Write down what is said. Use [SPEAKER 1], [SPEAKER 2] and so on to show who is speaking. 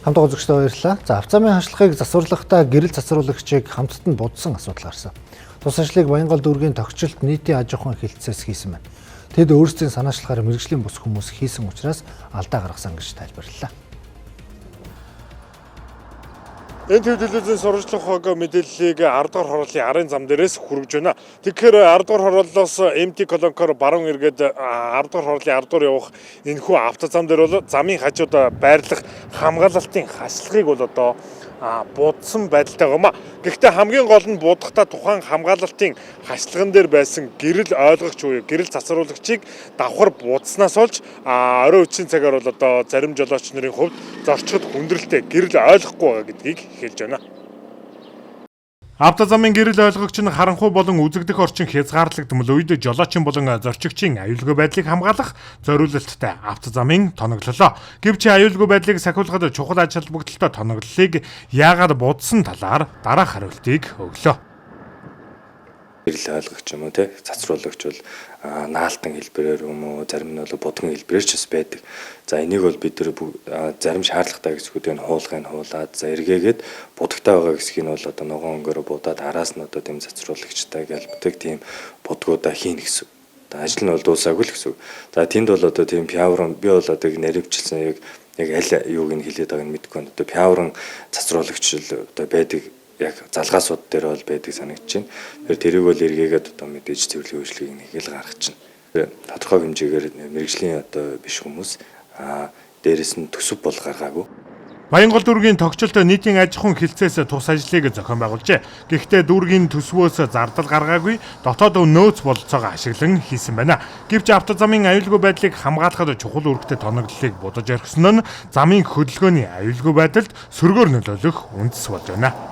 [SPEAKER 1] Хамтдаа үзэгчдээ баярлалаа. За авцаамын хашлахыг засварлахдаа гэрэл цацруулагчийг хамтд нь будсан асуудал гарсан. Тус ажлыг Баянгол дүүргийн тогтчлолт нийтийн аж ахуйн хилцээс хийсэн байна. Тэд өөрсдийн санаачлахаар мэргэжлийн бус хүмүүс хийсэн учраас алдаа гаргасан гэж тайлбарллаа.
[SPEAKER 2] Энэ телевизийн сурвалжлах хог мэдээллийг 10 дугаар хорооллын арын зам дээрээс хүргэж байна. Тэгэхээр 10 дугаар хорооллоос МТ колонкоор баруун эргээд 10 дугаар хорооллын 10 дугаар явах энэхүү автозам дээр бол замын хажууд байрлах хамгаалалтын хашлахыг бол одоо будсан байдалтай гомаа. Гэхдээ хамгийн гол нь будахта тухайн хамгаалалтын хашлаган дээр байсан гэрэл ойлгогч буюу гэрэл цацруулагчийг давхар будснаас олж орой үеийн цагаар бол одоо зарим жолооч нарын хувьд зорчход хүндрэлтэй гэрэл ойлгохгүй байгаа гэдгийг хэлж байна. Автозамын гэрэл ойлгогч нь харанхуй болон үзэгдэх орчин хязгаарлагдмал үед жолоочийн болон зорчигчийн аюулгүй байдлыг хамгаалах зориулалттай автозамын тоноглолоо. Гэвч аюулгүй байдлыг сахиулахад чухал ач холбогдолтой тоноглолыг яагаад будсан талаар дараах хариултыг өглөө.
[SPEAKER 3] Гэрэл ойлгогч юм уу те цацруулагч бол наалтан хэлбэрээр юм уу зарим нь бол будган хэлбэрээр ч бас байдаг. За энийг бол бид нэр зарим шаардлагатай хэсгүүдийг хуулахыг хуулаад за эргээгээд будагтай байгаа хэсгийг нь бол одоо ногоон өнгөөр будаад араас нь одоо тийм цацруулагчтай гэлбдэг тийм будгуудаа хийнэ гэсэн. Ажил нь бол дуусаагүй л гэсэн. За тэнд бол одоо тийм пиаврын би бол одоо наривчлсан яг аль юуг нь хэлээд байгааг нь мэдэхгүй байна. Одоо пиаврын цацруулагч л одоо байдаг. Яг залгаасууд дээр бол байдаг санагдаж байна. Тэрийг бол эргээгээд одоо мэдээж цэвэрлэгийн үйлчлэгийг хийгээл гаргаж байна. Тодорхой хэмжээгээр мэргэжлийн одоо биш хүмүүс дээрэс нь төсөв бол гаргаагүй.
[SPEAKER 2] Баянгол дүүргийн тогтчлолт нийтийн аж ахуйн хилцээс тус ажлыг зохион байгуулжээ. Гэхдээ дүүргийн төсвөөс зардал гаргаагүй дотоод нөөц бололцоогоо ашиглан хийсэн байна. Гэвч автозамын аюулгүй байдлыг хамгаалахад чухал үүрэгтэй тоноглолыг будаж орхисон нь замын хөдөлгөөний аюулгүй байдалд сөргөөр нөлөөлөх үндэс болж байна.